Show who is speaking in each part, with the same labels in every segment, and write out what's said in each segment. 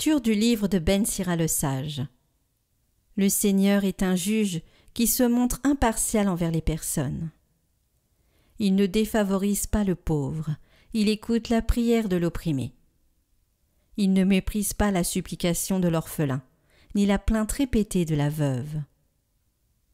Speaker 1: Lecture du livre de Ben Sira le Sage. Le Seigneur est un juge qui se montre impartial envers les personnes. Il ne défavorise pas le pauvre, il écoute la prière de l'opprimé. Il ne méprise pas la supplication de l'orphelin, ni la plainte répétée de la veuve.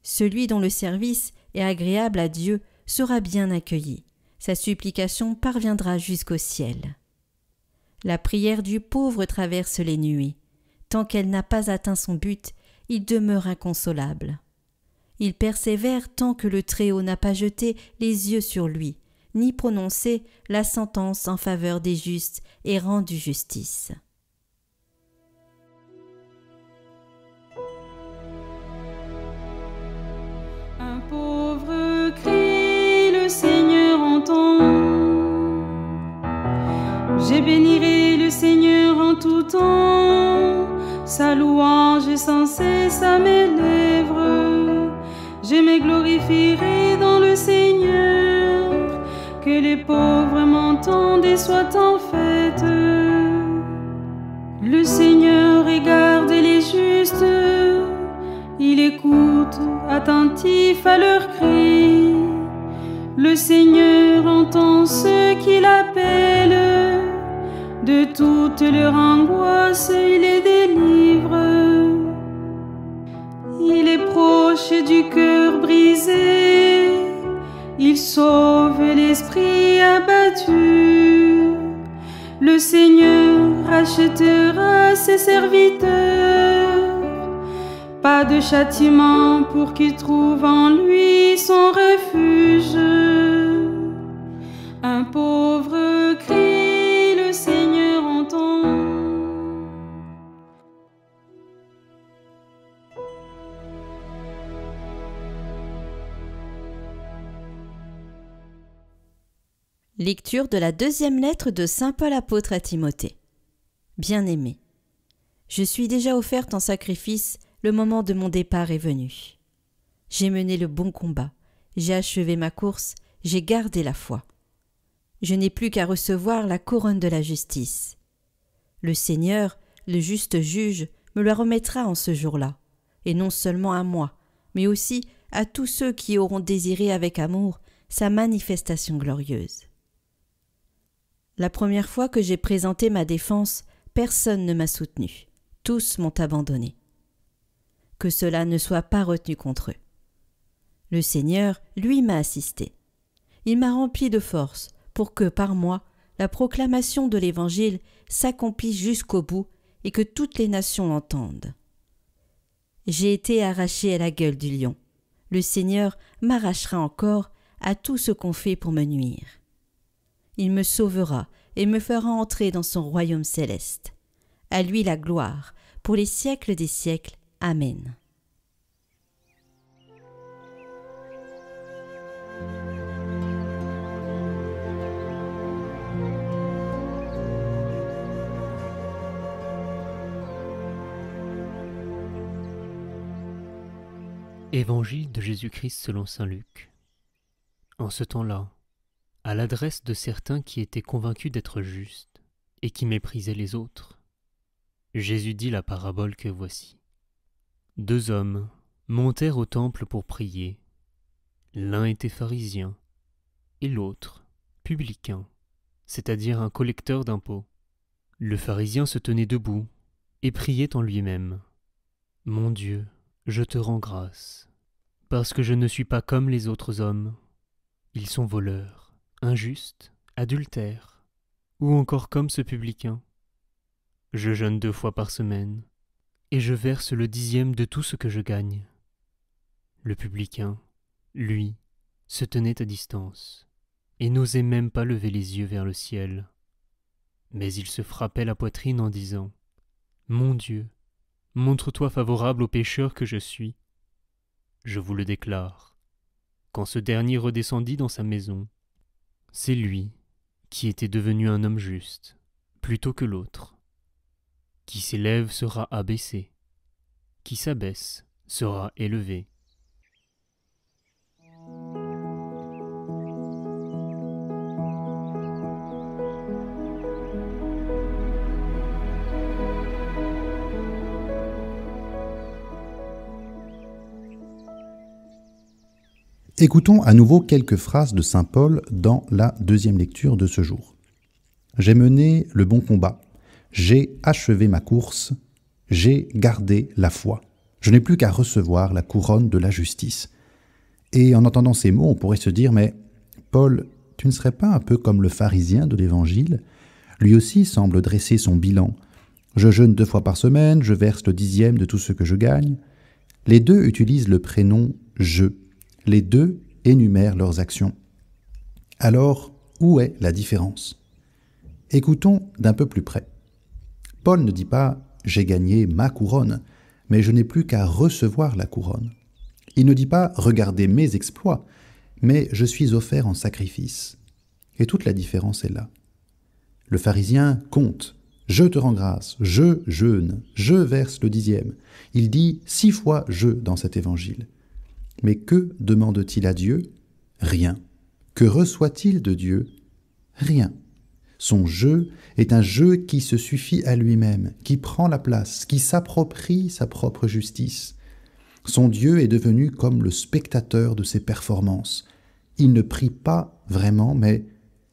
Speaker 1: Celui dont le service est agréable à Dieu sera bien accueilli, sa supplication parviendra jusqu'au ciel. La prière du pauvre traverse les nuées. Tant qu'elle n'a pas atteint son but, il demeure inconsolable. Il persévère tant que le Très-Haut n'a pas jeté les yeux sur lui, ni prononcé la sentence en faveur des justes et rendu justice.
Speaker 2: Un pauvre crie, le Seigneur entend. Je bénirai le Seigneur en tout temps, sa louange est sans cesse à mes lèvres. Je me glorifierai dans le Seigneur, que les pauvres m'entendent et soient en fête. Le Seigneur regarde les justes, il écoute attentif à leurs cris. Le Seigneur entend ceux qui l'appellent. De toute leur angoisse, il les délivre. Il est proche du cœur brisé, il sauve l'esprit abattu. Le Seigneur rachètera ses serviteurs. Pas de châtiment pour qu'ils trouvent en lui son refuge. Un pauvre crie, le Seigneur entend.
Speaker 1: Lecture de la deuxième lettre de saint Paul apôtre à Timothée. Bien-aimé, je suis déjà offerte en sacrifice, le moment de mon départ est venu. J'ai mené le bon combat, j'ai achevé ma course, j'ai gardé la foi. Je n'ai plus qu'à recevoir la couronne de la justice. Le Seigneur, le juste juge, me la remettra en ce jour-là, et non seulement à moi, mais aussi à tous ceux qui auront désiré avec amour sa manifestation glorieuse. La première fois que j'ai présenté ma défense, personne ne m'a soutenu, tous m'ont abandonné. Que cela ne soit pas retenu contre eux. Le Seigneur, lui, m'a assisté. Il m'a rempli de force pour que, par moi, la proclamation de l'Évangile s'accomplisse jusqu'au bout et que toutes les nations l'entendent. J'ai été arraché à la gueule du lion. Le Seigneur m'arrachera encore à tout ce qu'on fait pour me nuire. Il me sauvera et me fera entrer dans son royaume céleste. À lui la gloire, pour les siècles des siècles. Amen.
Speaker 3: Évangile de Jésus-Christ selon saint Luc. En ce temps-là, à l'adresse de certains qui étaient convaincus d'être justes et qui méprisaient les autres, Jésus dit la parabole que voici. 2 hommes montèrent au temple pour prier. L'un était pharisien et l'autre publicain, c'est-à-dire un collecteur d'impôts. Le pharisien se tenait debout et priait en lui-même. « Mon Dieu, je te rends grâce, parce que je ne suis pas comme les autres hommes. Ils sont voleurs, injustes, adultères, ou encore comme ce publicain. Je jeûne 2 fois par semaine, et je verse le 10e de tout ce que je gagne. » Le publicain, lui, se tenait à distance, et n'osait même pas lever les yeux vers le ciel. Mais il se frappait la poitrine en disant « Mon Dieu, montre-toi favorable au pécheur que je suis. » Je vous le déclare, quand ce dernier redescendit dans sa maison, c'est lui qui était devenu un homme juste, plutôt que l'autre. Qui s'élève sera abaissé, qui s'abaisse sera élevé.
Speaker 4: Écoutons à nouveau quelques phrases de saint Paul dans la deuxième lecture de ce jour. « J'ai mené le bon combat, j'ai achevé ma course, j'ai gardé la foi. Je n'ai plus qu'à recevoir la couronne de la justice. » Et en entendant ces mots, on pourrait se dire « Mais Paul, tu ne serais pas un peu comme le pharisien de l'Évangile ? Lui aussi semble dresser son bilan. Je jeûne 2 fois par semaine, je verse le 10e de tout ce que je gagne. » Les deux utilisent le prénom « je ». Les deux énumèrent leurs actions. Alors, où est la différence ? Écoutons d'un peu plus près. Paul ne dit pas « j'ai gagné ma couronne », mais « je n'ai plus qu'à recevoir la couronne ». Il ne dit pas « regardez mes exploits », mais « je suis offert en sacrifice ». Et toute la différence est là. Le pharisien compte « je te rends grâce, je jeûne, je verse le 10e ». Il dit 6 fois « je » dans cet évangile. Mais que demande-t-il à Dieu ? Rien. Que reçoit-il de Dieu ? Rien. Son jeu est un jeu qui se suffit à lui-même, qui prend la place, qui s'approprie sa propre justice. Son Dieu est devenu comme le spectateur de ses performances. Il ne prie pas vraiment, mais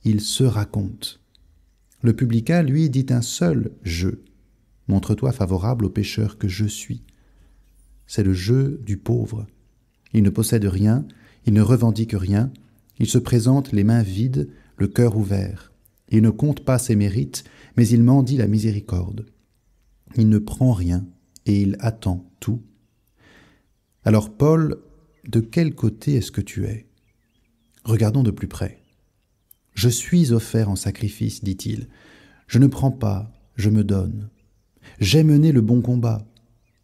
Speaker 4: il se raconte. Le publicain, lui, dit un seul « je ». Montre-toi favorable au pécheur que je suis. C'est le jeu du pauvre. Il ne possède rien, il ne revendique rien, il se présente les mains vides, le cœur ouvert. Il ne compte pas ses mérites, mais il mendie la miséricorde. Il ne prend rien et il attend tout. Alors Paul, de quel côté est-ce que tu es ? Regardons de plus près. « Je suis offert en sacrifice, dit-il. Je ne prends pas, je me donne. J'ai mené le bon combat. »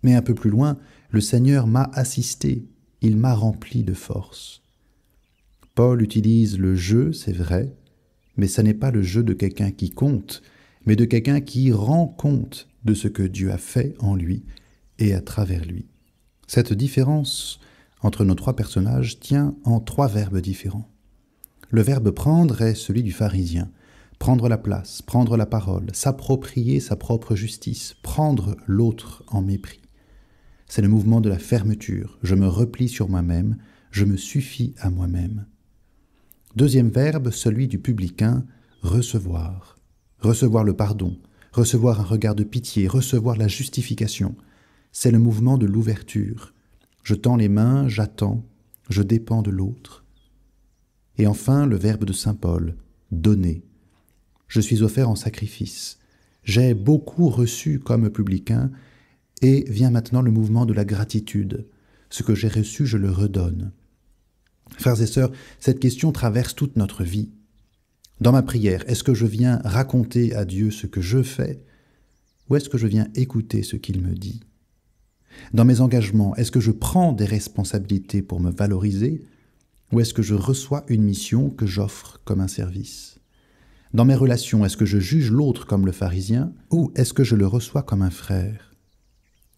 Speaker 4: Mais un peu plus loin, le Seigneur m'a assisté. Il m'a rempli de force. Paul utilise le « je », c'est vrai, mais ce n'est pas le jeu de quelqu'un qui compte, mais de quelqu'un qui rend compte de ce que Dieu a fait en lui et à travers lui. Cette différence entre nos 3 personnages tient en 3 verbes différents. Le verbe « prendre » est celui du pharisien. Prendre la place, prendre la parole, s'approprier sa propre justice, prendre l'autre en mépris. C'est le mouvement de la fermeture. Je me replie sur moi-même, je me suffis à moi-même. Deuxième verbe, celui du publicain, recevoir. Recevoir le pardon, recevoir un regard de pitié, recevoir la justification. C'est le mouvement de l'ouverture. Je tends les mains, j'attends, je dépends de l'autre. Et enfin, le verbe de saint Paul, donner. Je suis offert en sacrifice. J'ai beaucoup reçu comme publicain, et vient maintenant le mouvement de la gratitude. Ce que j'ai reçu, je le redonne. Frères et sœurs, cette question traverse toute notre vie. Dans ma prière, est-ce que je viens raconter à Dieu ce que je fais, ou est-ce que je viens écouter ce qu'il me dit ? Dans mes engagements, est-ce que je prends des responsabilités pour me valoriser, ou est-ce que je reçois une mission que j'offre comme un service ? Dans mes relations, est-ce que je juge l'autre comme le pharisien, ou est-ce que je le reçois comme un frère ?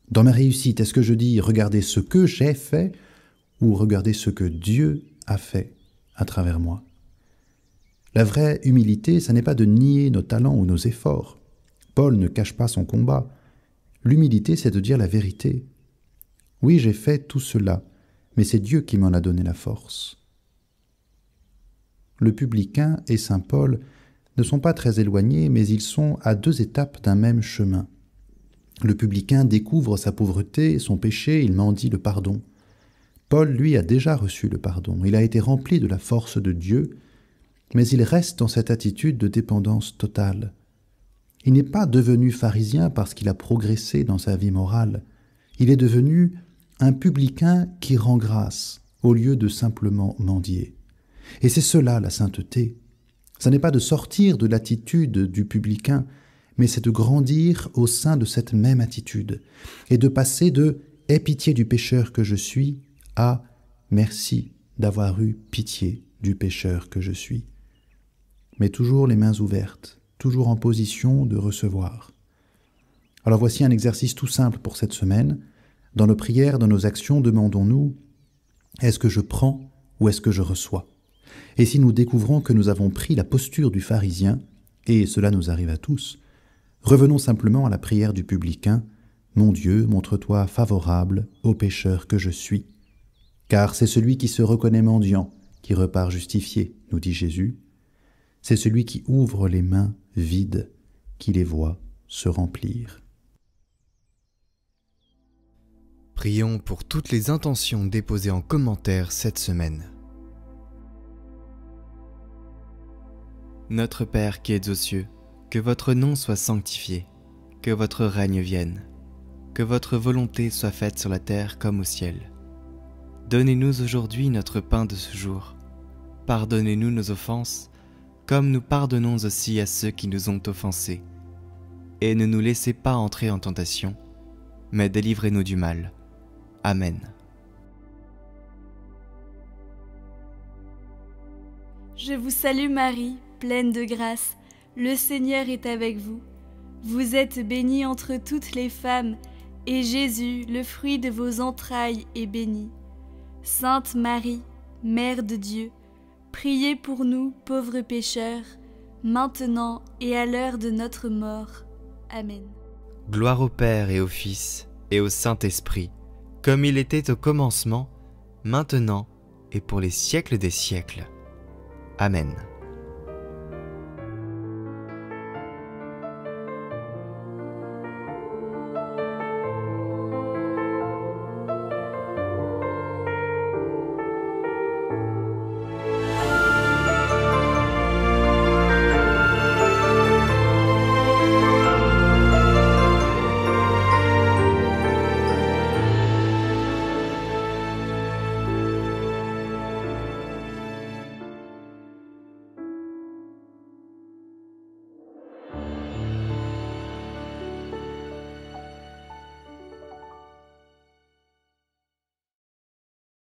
Speaker 4: Dans ma réussite, est-ce que je dis « regardez ce que j'ai fait » ou « regardez ce que Dieu a fait à travers moi ». La vraie humilité, ce n'est pas de nier nos talents ou nos efforts. Paul ne cache pas son combat. L'humilité, c'est de dire la vérité. Oui, j'ai fait tout cela, mais c'est Dieu qui m'en a donné la force. Le publicain et saint Paul ne sont pas très éloignés, mais ils sont à 2 étapes d'un même chemin. Le publicain découvre sa pauvreté, son péché, il mendie le pardon. Paul, lui, a déjà reçu le pardon. Il a été rempli de la force de Dieu, mais il reste dans cette attitude de dépendance totale. Il n'est pas devenu pharisien parce qu'il a progressé dans sa vie morale. Il est devenu un publicain qui rend grâce au lieu de simplement mendier. Et c'est cela la sainteté. Ce n'est pas de sortir de l'attitude du publicain, mais c'est de grandir au sein de cette même attitude et de passer de « aie pitié du pécheur que je suis » à « merci d'avoir eu pitié du pécheur que je suis ». Mais toujours les mains ouvertes, toujours en position de recevoir. Alors voici un exercice tout simple pour cette semaine. Dans nos prières, dans nos actions, demandons-nous « est-ce que je prends ou est-ce que je reçois ?» Et si nous découvrons que nous avons pris la posture du pharisien, et cela nous arrive à tous, revenons simplement à la prière du publicain. « Mon Dieu, montre-toi favorable au pécheur que je suis. » Car c'est celui qui se reconnaît mendiant qui repart justifié, nous dit Jésus. C'est celui qui ouvre les mains vides qui les voit se remplir.
Speaker 5: Prions pour toutes les intentions déposées en commentaire cette semaine. Notre Père qui es aux cieux, que votre nom soit sanctifié, que votre règne vienne, que votre volonté soit faite sur la terre comme au ciel. Donnez-nous aujourd'hui notre pain de ce jour. Pardonnez-nous nos offenses, comme nous pardonnons aussi à ceux qui nous ont offensés. Et ne nous laissez pas entrer en tentation, mais délivrez-nous du mal. Amen.
Speaker 6: Je vous salue Marie, pleine de grâce, le Seigneur est avec vous. Vous êtes bénie entre toutes les femmes, et Jésus, le fruit de vos entrailles, est béni. Sainte Marie, Mère de Dieu, priez pour nous, pauvres pécheurs, maintenant et à l'heure de notre mort. Amen.
Speaker 5: Gloire au Père et au Fils et au Saint-Esprit, comme il était au commencement, maintenant et pour les siècles des siècles. Amen.